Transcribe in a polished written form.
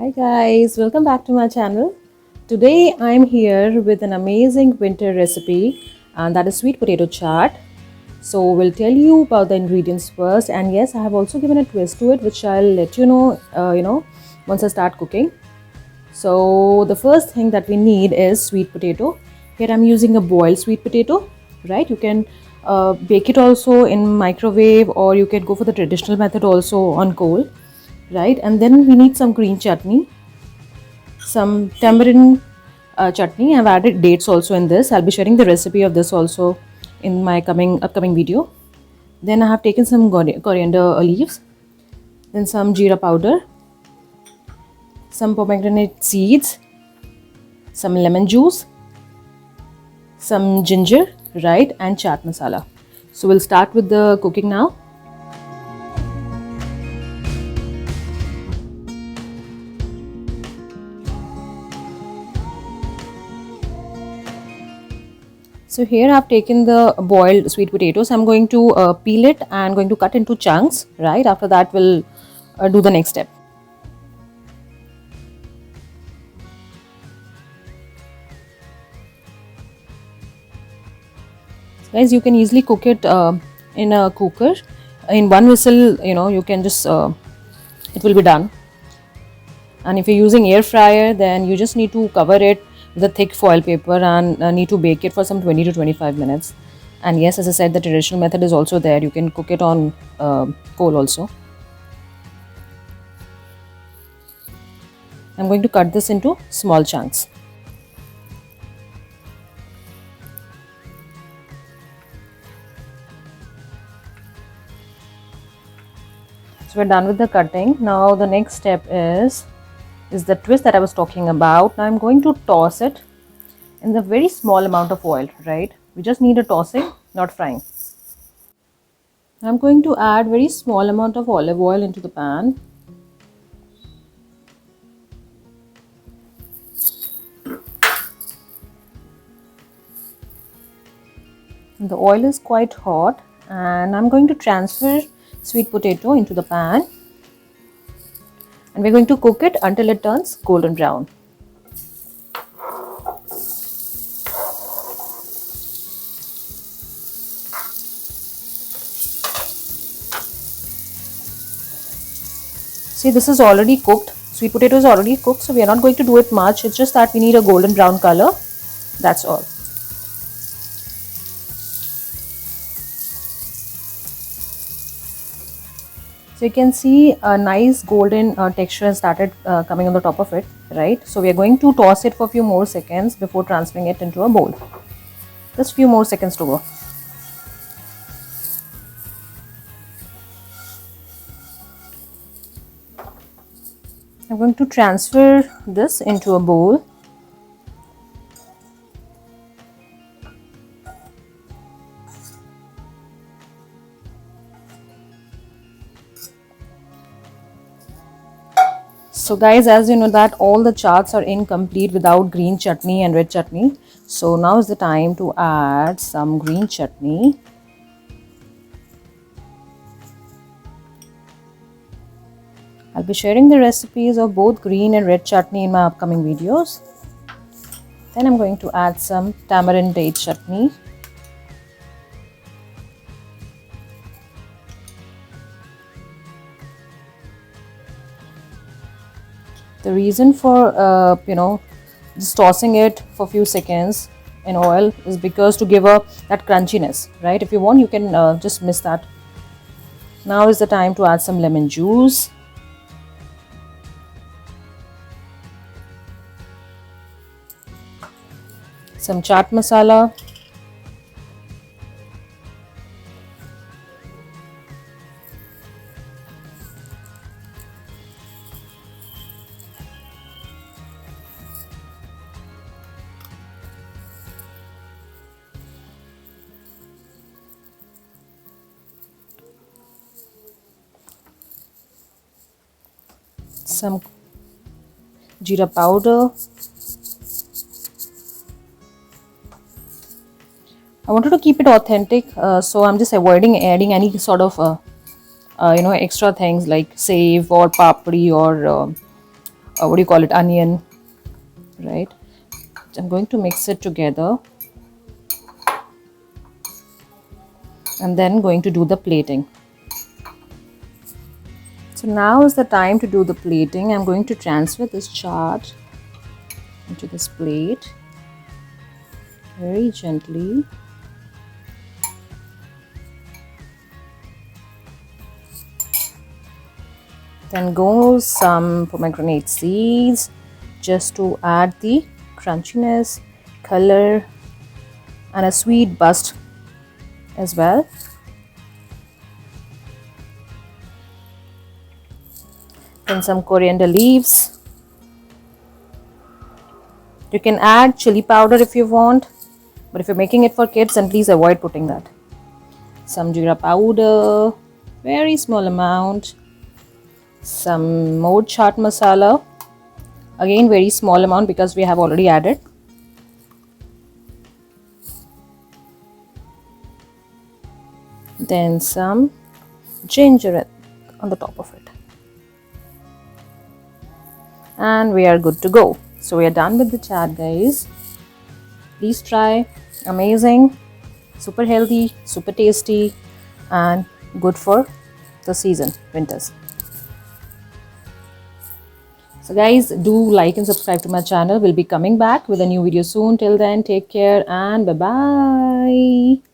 Hi guys, welcome back to my channel. Today I'm here with an amazing winter recipe and that is sweet potato chaat. So we'll tell you about the ingredients first, and yes, I have also given a twist to it which I'll let you know once I start cooking. So the first thing that we need is sweet potato. Here I'm using a boiled sweet potato, right? You can bake it also in microwave, or you can go for the traditional method also on coal, right? And then we need some green chutney, some tamarind chutney. I've added dates also in this. I'll be sharing the recipe of this also in my upcoming video. Then I have taken some coriander leaves, then some jeera powder, some pomegranate seeds, some lemon juice, some ginger, right, and chaat masala. So we'll start with the cooking now. So here I've taken the boiled sweet potatoes. I'm going to peel it and going to cut into chunks, right? After that we'll do the next step. Guys, you can easily cook it in a cooker. In one whistle, you can just it will be done. And if you're using air fryer, then you just need to cover it with a thick foil paper and need to bake it for some 20 to 25 minutes. And yes, as I said, the traditional method is also there. You can cook it on coal also. I'm going to cut this into small chunks. So we're done with the cutting. Now the next step is the twist that I was talking about. Now I'm going to toss it in the very small amount of oil, right? We just need a tossing, not frying. I'm going to add very small amount of olive oil into the pan. The oil is quite hot and I'm going to transfer sweet potato into the pan, and we're going to cook it until it turns golden brown. See, this is already cooked. Sweet potato is already cooked, so we are not going to do it much. It's just that we need a golden brown color. That's all. So you can see a nice golden texture has started coming on the top of it, right? So we are going to toss it for a few more seconds before transferring it into a bowl. Just few more seconds to go. I'm going to transfer this into a bowl. So guys, as you know that all the chaats are incomplete without green chutney and red chutney. So now is the time to add some green chutney. I'll be sharing the recipes of both green and red chutney in my upcoming videos. Then I'm going to add some tamarind date chutney. The reason for just tossing it for a few seconds in oil is because to give that crunchiness, right? If you want, you can just miss that. Now is the time to add some lemon juice. Some chaat masala. Some jeera powder. I wanted to keep it authentic, so I'm just avoiding adding any sort of extra things like save or papri or what do you call it, onion, right? I'm going to mix it together and then going to do the plating. So now is the time to do the plating. I'm going to transfer this chaat into this plate very gently. Then goes some pomegranate seeds just to add the crunchiness, color, and a sweet burst as well. Then some coriander leaves. You can add chili powder if you want, but if you're making it for kids, then please avoid putting that. Some jeera powder, very small amount. Some more chaat masala, again very small amount because we have already added. Then some ginger on the top of it, and we are good to go. So we are done with the chaat, guys. Please try. Amazing, super healthy, super tasty, and good for the season, winters. So guys, do like and subscribe to my channel. We'll be coming back with a new video soon. Till then, take care and bye bye.